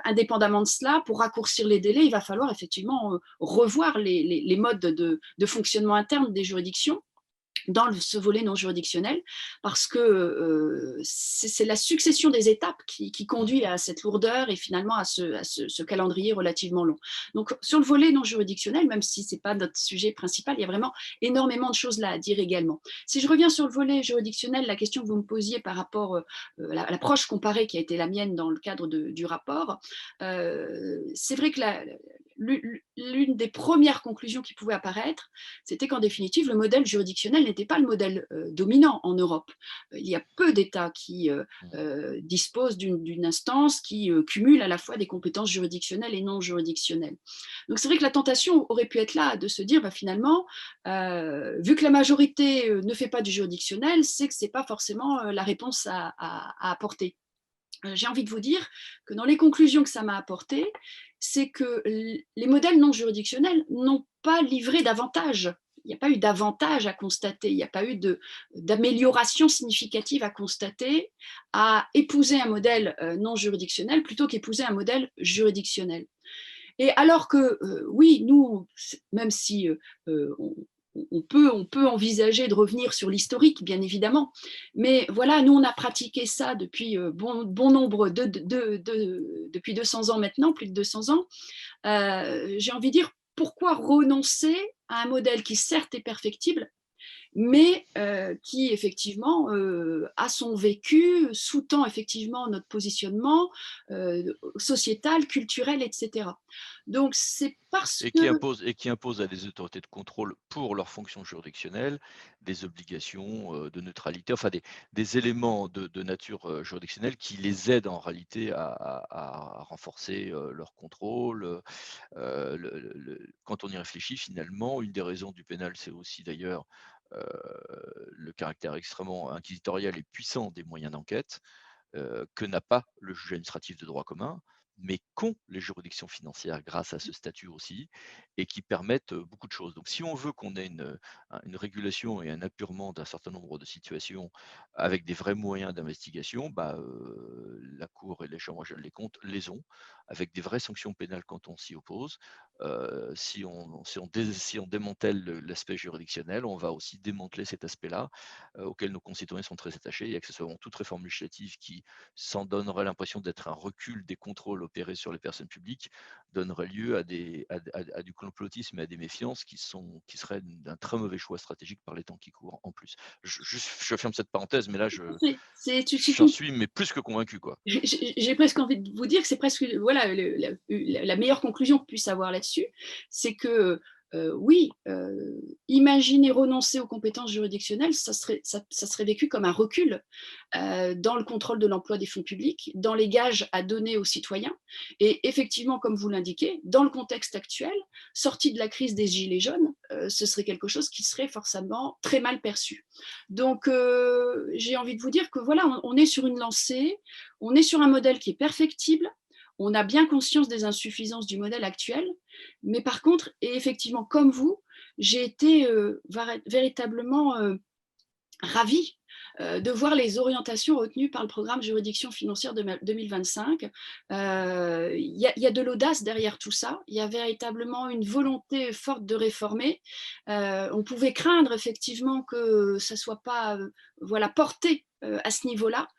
Indépendamment de cela, pour raccourcir les délais, il va falloir effectivement revoir les modes de fonctionnement interne des juridictions dans ce volet non juridictionnel, parce que c'est la succession des étapes qui Mmh. conduit à cette lourdeur et finalement à ce calendrier relativement long. Donc sur le volet non juridictionnel, même si ce n'est pas notre sujet principal, il y a vraiment énormément de choses là à dire également. Si je reviens sur le volet juridictionnel, la question que vous me posiez par rapport à l'approche comparée qui a été la mienne dans le cadre du rapport, c'est vrai que l'une des premières conclusions qui pouvait apparaître, c'était qu'en définitive, le modèle juridictionnel n'était pas le modèle dominant en Europe. Il y a peu d'États qui Mmh. disposent d'une instance qui cumule à la fois des compétences juridictionnelles et non juridictionnelles. Donc c'est vrai que la tentation aurait pu être là de se dire, bah, finalement, vu que la majorité ne fait pas du juridictionnel, c'est que ce n'est pas forcément la réponse à apporter. J'ai envie de vous dire que dans les conclusions que ça m'a apportées, c'est que les modèles non juridictionnels n'ont pas livré d'avantage. Il n'y a pas eu d'avantage à constater, il n'y a pas eu d'amélioration significative à constater à épouser un modèle non juridictionnel plutôt qu'épouser un modèle juridictionnel. Et alors que, oui, nous, même si on peut envisager de revenir sur l'historique, bien évidemment. Mais voilà, nous, on a pratiqué ça depuis bon nombre depuis 200 ans maintenant, plus de 200 ans. J'ai envie de dire, pourquoi renoncer à un modèle qui certes est perfectible, mais qui effectivement a son vécu, sous-tend effectivement notre positionnement sociétal, culturel, etc. Donc c'est parce que Et qui impose à des autorités de contrôle pour leur fonction juridictionnelle des obligations de neutralité, enfin des éléments de nature juridictionnelle qui les aident en réalité à renforcer leur contrôle. Quand on y réfléchit, finalement, une des raisons du pénal, c'est aussi d'ailleurs euh, le caractère extrêmement inquisitorial et puissant des moyens d'enquête que n'a pas le juge administratif de droit commun, mais qu'ont les juridictions financières grâce à ce statut aussi, et qui permettent beaucoup de choses. Donc si on veut qu'on ait une régulation et un apurement d'un certain nombre de situations avec des vrais moyens d'investigation, bah, la Cour et les chambres régionales des comptes les ont, avec des vraies sanctions pénales quand on s'y oppose. Si on démantèle l'aspect juridictionnel, on va aussi démanteler cet aspect-là auquel nos concitoyens sont très attachés, et accessoirement toute réforme législative qui s'en donnerait l'impression d'être un recul des contrôles opérés sur les personnes publiques donnerait lieu à du complotisme et à des méfiances qui seraient d'un très mauvais choix stratégique par les temps qui courent en plus. Je ferme cette parenthèse, mais là, j'en suis mais plus que convaincu, quoi. j'ai presque envie de vous dire que c'est presque voilà, la meilleure conclusion qu'on puisse avoir là-dessus, c'est que oui, imaginer renoncer aux compétences juridictionnelles, ça serait vécu comme un recul dans le contrôle de l'emploi des fonds publics, dans les gages à donner aux citoyens. Et effectivement, comme vous l'indiquez, dans le contexte actuel, sorti de la crise des Gilets jaunes, ce serait quelque chose qui serait forcément très mal perçu. Donc, j'ai envie de vous dire que voilà, on est sur une lancée, on est sur un modèle qui est perfectible, on a bien conscience des insuffisances du modèle actuel, mais par contre, et effectivement, comme vous, j'ai été véritablement ravie de voir les orientations retenues par le programme Juridiction financière de 2025. Y a de l'audace derrière tout ça. Il y a véritablement une volonté forte de réformer. On pouvait craindre effectivement que ça ne soit pas voilà, porté à ce niveau-là,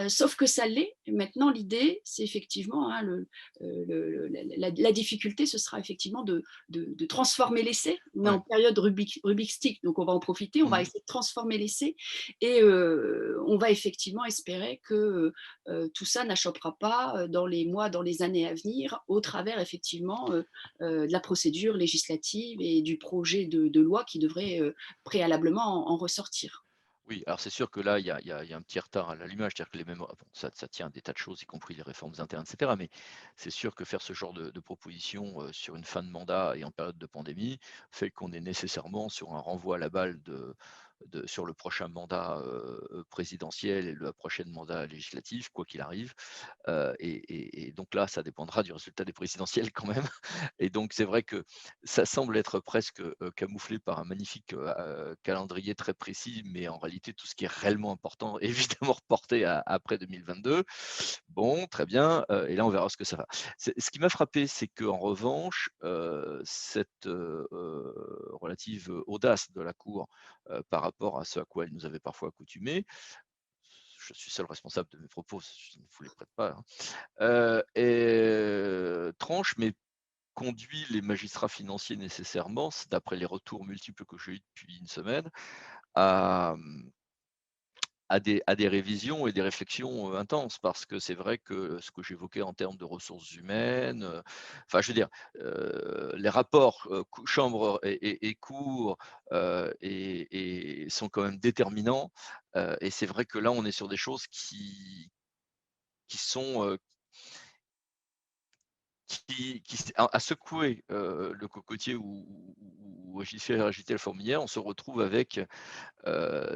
sauf que ça l'est. Maintenant, l'idée, c'est effectivement, hein, la difficulté, ce sera effectivement de transformer l'essai. On est Ouais. en période Rubik's Stick, donc on va en profiter, on va Mmh. essayer de transformer l'essai et on va effectivement espérer que tout ça n'achoppera pas dans les mois, dans les années à venir, au travers effectivement de la procédure législative et du projet de loi qui devrait préalablement en ressortir. Oui, alors c'est sûr que là, il y a un petit retard à l'allumage, c'est-à-dire que les mêmes, bon, ça tient à des tas de choses, y compris les réformes internes, etc. Mais c'est sûr que faire ce genre de proposition sur une fin de mandat et en période de pandémie fait qu'on est nécessairement sur un renvoi à la balle sur le prochain mandat présidentiel et le prochain mandat législatif, quoi qu'il arrive. Et donc là, ça dépendra du résultat des présidentielles quand même. Et donc c'est vrai que ça semble être presque camouflé par un magnifique calendrier très précis, mais en réalité, tout ce qui est réellement important est évidemment reporté après 2022. Bon, très bien, et là, on verra ce que ça va. Ce qui m'a frappé, c'est qu'en revanche, cette relative audace de la Cour par rapport à ce à quoi elle nous avait parfois accoutumés, je suis seul responsable de mes propos, je ne vous les prête pas, hein, tranche, mais conduit les magistrats financiers nécessairement, d'après les retours multiples que j'ai eus depuis une semaine, à, à des révisions et des réflexions intenses. Parce que c'est vrai que ce que j'évoquais en termes de ressources humaines, enfin, je veux dire, les rapports chambre et cour sont quand même déterminants. Et c'est vrai que là, on est sur des choses qui sont à secouer le cocotier ou agiter la fourmilière. On se retrouve avec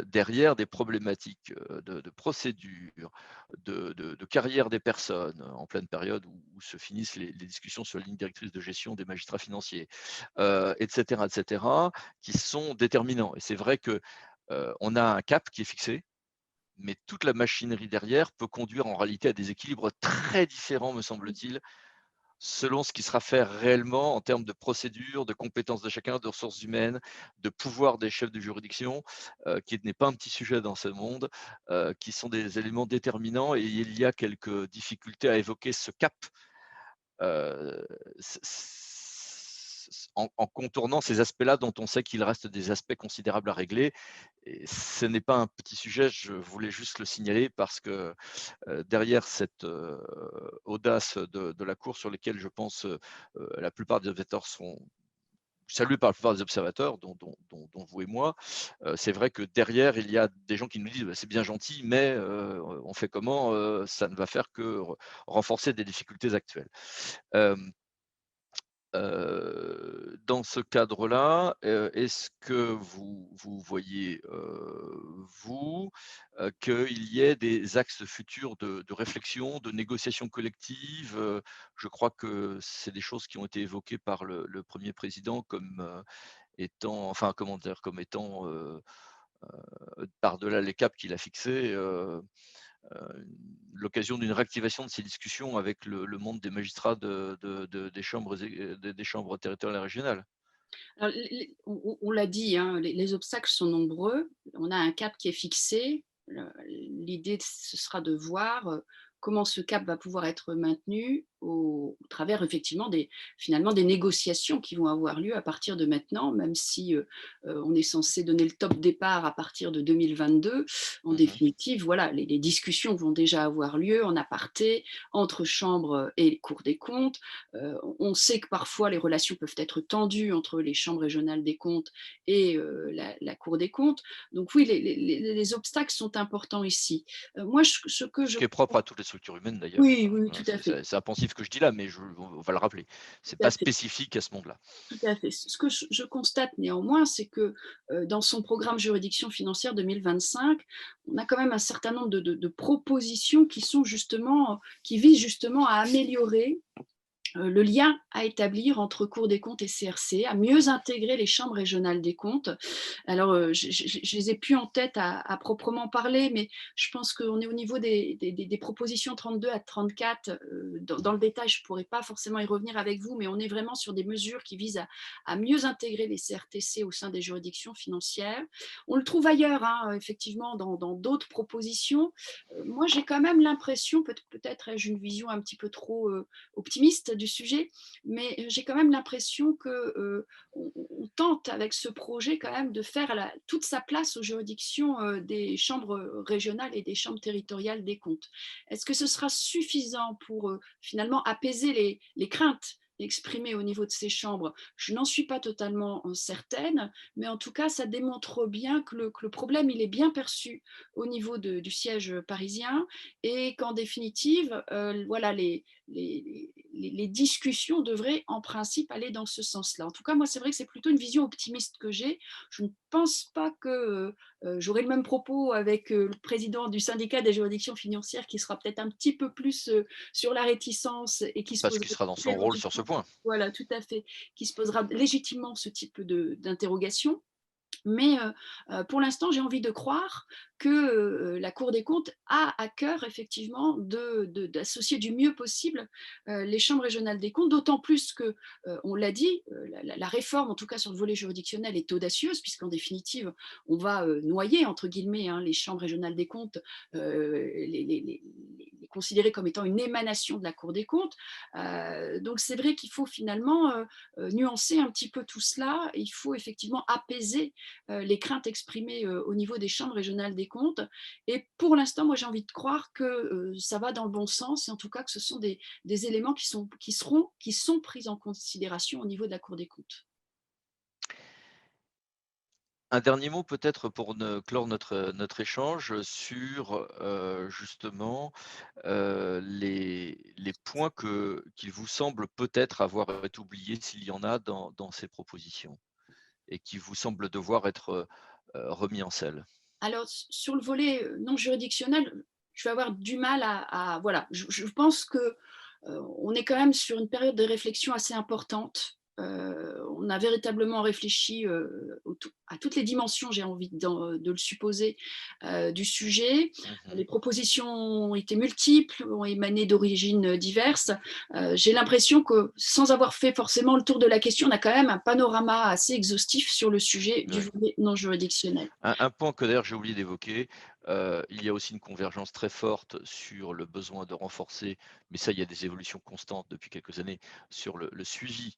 derrière des problématiques de procédure, de carrière des personnes, en pleine période où se finissent les discussions sur la ligne directrice de gestion des magistrats financiers, etc., etc., qui sont déterminants. Et c'est vrai que on a un cap qui est fixé, mais toute la machinerie derrière peut conduire en réalité à des équilibres très différents, me semble-t-il, selon ce qui sera fait réellement en termes de procédures, de compétences de chacun, de ressources humaines, de pouvoir des chefs de juridiction, qui n'est pas un petit sujet dans ce monde, qui sont des éléments déterminants et il y a quelques difficultés à évoquer ce cap, heu, c c en contournant ces aspects-là dont on sait qu'il reste des aspects considérables à régler et ce n'est pas un petit sujet, je voulais juste le signaler parce que derrière cette, audace de la cour sur lesquelles je pense, la plupart des observateurs sont salués par la plupart des observateurs, dont vous et moi, c'est vrai que derrière, il y a des gens qui nous disent: «Bah, c'est bien gentil, mais on fait comment? Ça ne va faire que renforcer des difficultés actuelles». Hem Dans ce cadre-là, est-ce que vous voyez, vous, qu'il y ait des axes futurs de réflexion, de négociation collective? Je crois que c'est des choses qui ont été évoquées par le 1er président comme, étant enfin, comment dire? Comme étant, par-delà les caps qu'il a fixés, l'occasion d'une réactivation de ces discussions avec le monde des magistrats des chambres des chambres territoriales et régionales. Alors, on l'a dit, hein, les obstacles sont nombreux. On a un cap qui est fixé. L'idée, ce sera de voir comment ce cap va pouvoir être maintenu au travers effectivement finalement des négociations qui vont avoir lieu à partir de maintenant, même si on est censé donner le top départ à partir de 2022. En Mmh. définitive, voilà, les discussions vont déjà avoir lieu en aparté entre chambres et Cour des comptes. On sait que parfois les relations peuvent être tendues entre les chambres régionales des comptes et la Cour des comptes. Donc oui, les obstacles sont importants ici. Moi, ce que Ce je qui est propre à toutes les structures humaines d'ailleurs. oui, oui, tout à fait, C'est impensif ce que je dis là, mais on va le rappeler. C'est tout à pas fait. spécifique à ce monde-là. Tout à fait. Ce que je constate néanmoins, c'est que dans son programme juridiction financière 2025, on a quand même un certain nombre de propositions qui visent justement à améliorer le lien à établir entre Cour des comptes et CRC, à mieux intégrer les chambres régionales des comptes. Alors, je les ai plus en tête à proprement parler, mais je pense qu'on est au niveau des propositions 32 à 34. Dans le détail, je ne pourrais pas forcément y revenir avec vous, mais on est vraiment sur des mesures qui visent à mieux intégrer les CRTC au sein des juridictions financières. On le trouve ailleurs, hein, effectivement, dans d'autres propositions. Moi, j'ai quand même l'impression, peut-être ai-je une vision un petit peu trop optimiste du sujet, mais j'ai quand même l'impression que on tente avec ce projet quand même de faire toute sa place aux juridictions des chambres régionales et des chambres territoriales des comptes. Est-ce que ce sera suffisant pour finalement apaiser les craintes exprimées au niveau de ces chambres? Je n'en suis pas totalement certaine, mais en tout cas, ça démontre bien que le problème, il est bien perçu au niveau du siège parisien et qu'en définitive, voilà, les discussions devraient en principe aller dans ce sens-là. En tout cas, moi, c'est vrai que c'est plutôt une vision optimiste que j'ai. Je ne pense pas que j'aurai le même propos avec le président du syndicat des juridictions financières qui sera peut-être un petit peu plus sur la réticence et qui se Parce qu'il poserait sera dans très son rôle sur ce logiquement, point. voilà, tout à fait, qui se posera légitimement ce type d'interrogation. Mais pour l'instant, j'ai envie de croire que la Cour des comptes a à cœur effectivement d'associer du mieux possible les chambres régionales des comptes, d'autant plus que, on l'a dit, la réforme, en tout cas sur le volet juridictionnel, est audacieuse, puisqu'en définitive, on va noyer, entre guillemets, hein, les chambres régionales des comptes, les considérer comme étant une émanation de la Cour des comptes. Donc c'est vrai qu'il faut finalement nuancer un petit peu tout cela. Il faut effectivement apaiser les craintes exprimées au niveau des chambres régionales des comptes. Et pour l'instant, moi j'ai envie de croire que ça va dans le bon sens et en tout cas que ce sont des éléments qui sont pris en considération au niveau de la Cour des comptes. Un dernier mot peut-être pour ne clore notre échange sur, justement, les points qu'il vous semble peut-être avoir été oubliés s'il y en a dans ces propositions et qui vous semblent devoir être, remis en selle? Alors, sur le volet non juridictionnel, je vais avoir du mal voilà, je pense que on est quand même sur une période de réflexion assez importante On a véritablement réfléchi à toutes les dimensions, j'ai envie de le supposer, du sujet. Mmh. Les propositions ont été multiples, ont émané d'origines diverses. J'ai l'impression que sans avoir fait forcément le tour de la question, on a quand même un panorama assez exhaustif sur le sujet du Ouais. volet non juridictionnel. Un point que d'ailleurs j'ai oublié d'évoquer, il y a aussi une convergence très forte sur le besoin de renforcer, mais ça il y a des évolutions constantes depuis quelques années, sur le suivi,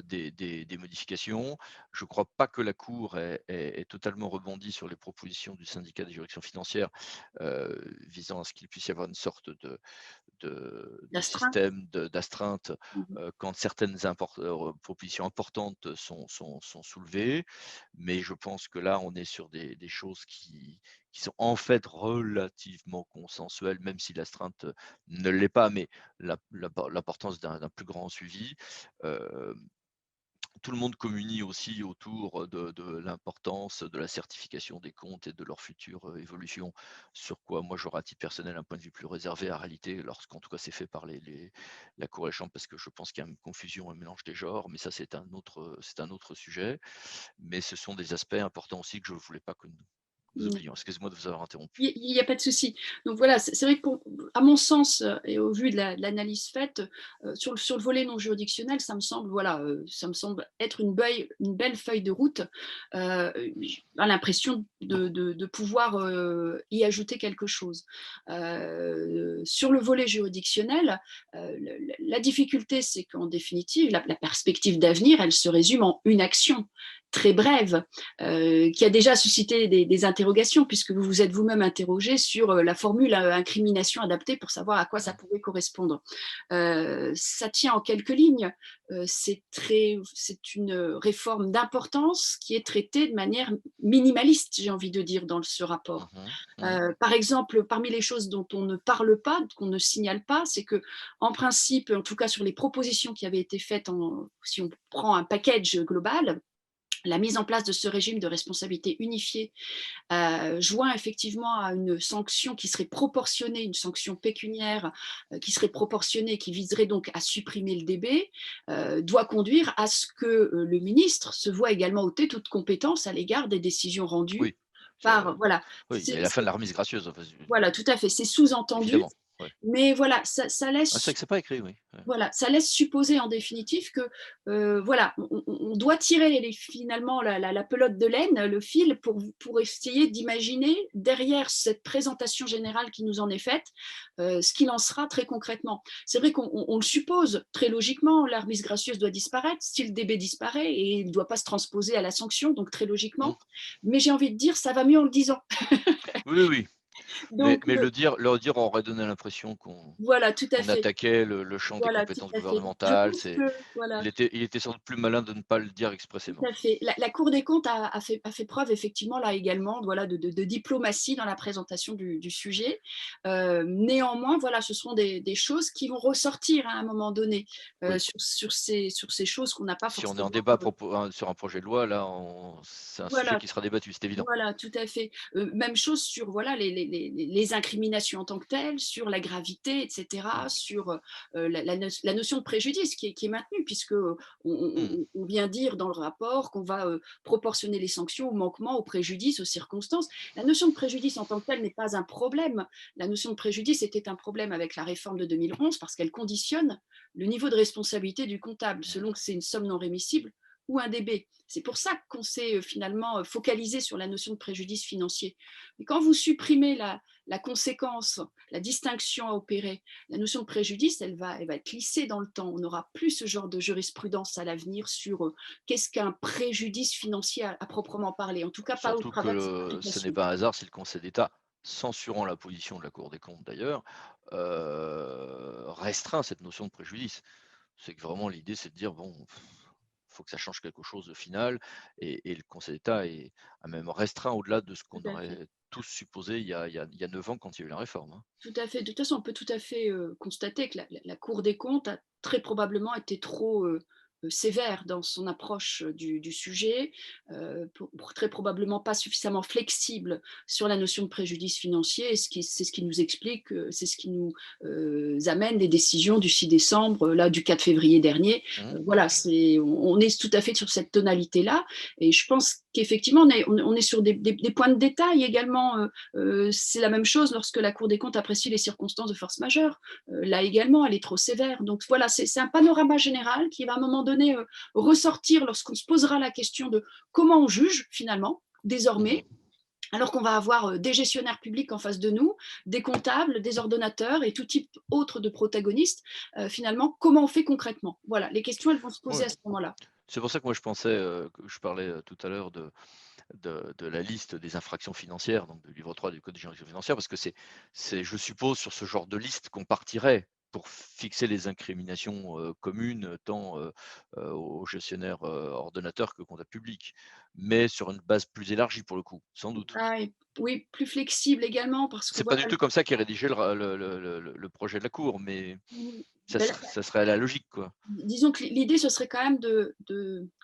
des modifications. Je ne crois pas que la Cour ait totalement rebondi sur les propositions du syndicat des juridictions financières, visant à ce qu'il puisse y avoir une sorte de D'astreinte. système d'astreinte, Mmh. quand certaines propositions importantes sont soulevées. Mais je pense que là, on est sur des choses qui sont en fait relativement consensuelles, même si l'astreinte ne l'est pas, mais l'importance d'un plus grand suivi. Heu, Tout le monde communie aussi autour de l'importance de la certification des comptes et de leur future, évolution, sur quoi moi j'aurais à titre personnel un point de vue plus réservé en réalité, lorsqu'en tout cas c'est fait par la cour et les chambres, parce que je pense qu'il y a une confusion, un mélange des genres, mais ça c'est un autre sujet. Mais ce sont des aspects importants aussi que je ne voulais pas que nous Mmh. oublions. Excusez-moi de vous avoir interrompu. Il y a pas de souci. Donc voilà, c'est vrai que à mon sens, et au vu de l'analyse faite, sur le volet non juridictionnel, ça me semble, voilà, ça me semble être une belle feuille de route. J'ai pas l'impression de pouvoir, y ajouter quelque chose. Sur le volet juridictionnel, la difficulté, c'est qu'en définitive, la perspective d'avenir, elle se résume en une action très brève, qui a déjà suscité des interrogations, puisque vous vous êtes vous-même interrogé sur la formule incrimination adaptée pour savoir à quoi ça Mmh. pouvait correspondre. Ça tient en quelques lignes. C'est une réforme d'importance qui est traitée de manière minimaliste, j'ai envie de dire, dans ce rapport. Mmh. Oui. Par exemple, parmi les choses dont on ne parle pas, qu'on ne signale pas, c'est que, en principe, en tout cas sur les propositions qui avaient été faites, si on prend un package global, la mise en place de ce régime de responsabilité unifiée, joint effectivement à une sanction qui serait proportionnée, une sanction pécuniaire qui serait proportionnée, qui viserait donc à supprimer le DB, doit conduire à ce que le ministre se voit également ôter toute compétence à l'égard des décisions rendues Oui, ça par… Voilà, oui, il y a la fin de la remise gracieuse, enfin, voilà, tout à fait, c'est sous-entendu, évidemment, ouais. mais voilà, ça Ah, c'est vrai laisse… que c'est pas écrit, oui. Ouais. Voilà, ça laisse supposer en définitive que, voilà, on doit tirer finalement la pelote de laine, le fil, pour essayer d'imaginer derrière cette présentation générale qui nous en est faite, ce qu'il en sera très concrètement. C'est vrai qu'on le suppose très logiquement, la remise gracieuse doit disparaître, si le DB disparaît et il ne doit pas se transposer à la sanction, donc très Mmh. logiquement. Mais j'ai envie de dire, ça va mieux en le disant. Oui, oui. Mais Donc, le dire aurait donné l'impression voilà, tout à qu'on fait. attaquait le champ des Voilà, tout compétences à fait. Je gouvernementales. pense que, voilà. Il était sans doute plus malin de ne pas le dire Tout expressément. à fait. La Cour des comptes a fait preuve effectivement là également, voilà, de diplomatie dans la présentation du sujet. Néanmoins, voilà, ce sont des choses qui vont ressortir à un moment donné, Oui. sur ces choses qu'on n'a pas Si on est en forcément… débat sur un projet de loi, là, c'est un sujet Voilà. qui sera débattu, c'est évident. Voilà, tout à fait. Même chose sur, voilà, les incriminations en tant que telles, sur la gravité, et cetera, Mmh. sur, la notion de préjudice qui est maintenue, puisque, Mmh. on vient dire dans le rapport qu'on va, proportionner les sanctions au manquement, au préjudice, aux circonstances. La notion de préjudice en tant que telle n'est pas un problème. La notion de préjudice était un problème avec la réforme de 2011 parce qu'elle conditionne le niveau de responsabilité du comptable, selon Mmh. que c'est une somme non rémissible ou un DB. C'est pour ça qu'on s'est finalement focalisé sur la notion de préjudice financier. Mais quand vous supprimez la conséquence, la distinction à opérer, la notion de préjudice, elle va être lissée dans le temps. On n'aura plus ce genre de jurisprudence à l'avenir sur qu'est-ce qu'un préjudice financier à proprement parler. En tout cas, pas au Surtout travers de cette que ce n'est application. pas un hasard si le Conseil d'État, censurant la position de la Cour des comptes d'ailleurs, restreint cette notion de préjudice. C'est que vraiment l'idée, c'est de dire: «Bon, faut que ça change quelque chose au final», et le Conseil d'État a même restreint au-delà de ce Tout qu'on à fait. aurait tous supposé il y a 9 ans quand il y a eu la réforme, hein. Tout à fait. De toute façon, on peut tout à fait constater que la Cour des comptes a très probablement été trop sévère dans son approche du sujet, très probablement pas suffisamment flexible sur la notion de préjudice financier, et c'est ce qui nous explique, c'est ce qui nous amène les décisions du 6 décembre, là du 4 février dernier. Mmh. Voilà, on est tout à fait sur cette tonalité-là, et je pense qu'effectivement on est sur des points de détail également. C'est la même chose lorsque la Cour des comptes apprécie les circonstances de force majeure. Là également, elle est trop sévère. Donc voilà, c'est un panorama général qui va à un moment donné ressortir lorsqu'on se posera la question de comment on juge finalement, Mmh. désormais, alors qu'on va avoir des gestionnaires publics en face de nous, des comptables, des ordonnateurs et tout type autre de protagonistes. Finalement, comment on fait concrètement? Voilà, les questions, elles vont se poser Ouais. à ce moment-là. C'est pour ça que moi je pensais, que je parlais, tout à l'heure de la liste des infractions financières, donc du livre 3 du code de juridiction financière, parce que c'est je suppose sur ce genre de liste qu'on partirait pour fixer les incriminations, communes tant, aux gestionnaires, ordonnateurs que comptables publics, mais sur une base plus élargie pour le coup, sans doute. Ah, et oui, plus flexible également parce que C'est pas voilà. du tout comme ça qu'est rédigé le projet de la cour, mais Ben, ça serait la logique, quoi. disons que l'idée, ce serait quand même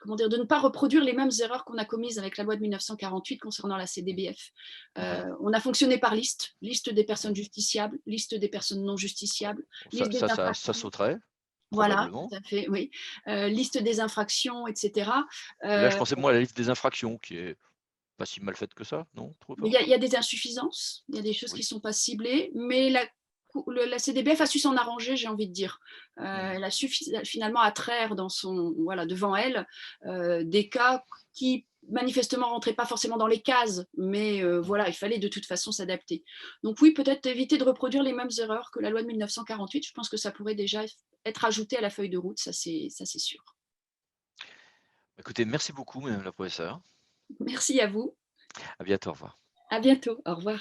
comment dire, de ne pas reproduire les mêmes erreurs qu'on a commises avec la loi de 1948 concernant la CDBF. Mmh. On a fonctionné par liste, liste des personnes Mmh. justiciables, liste des personnes non justiciables, Bon liste des ça infractions. sauterait, Voilà, probablement. tout à fait, oui. Liste des infractions, etc. Mais là, je Euh, pensais moi à la liste des infractions qui est pas si mal faite que ça, non? Tu trouves mais pas? il y a des insuffisances, il y a des choses qui Oui. ne sont pas ciblées, mais la CDBF a su s'en arranger, j'ai envie de dire. Mmh. Elle a su finalement attraire voilà, devant elle des cas qui manifestement rentraient pas forcément dans les cases, mais Mmh. voilà, il fallait de toute façon s'adapter. Donc oui, peut-être éviter de reproduire les mêmes erreurs que la loi de 1948. Je pense que ça pourrait déjà être ajouté à la feuille de route, ça c'est sûr. Écoutez, merci beaucoup madame la professeure. Merci à vous, À bientôt, au revoir. à bientôt, au revoir.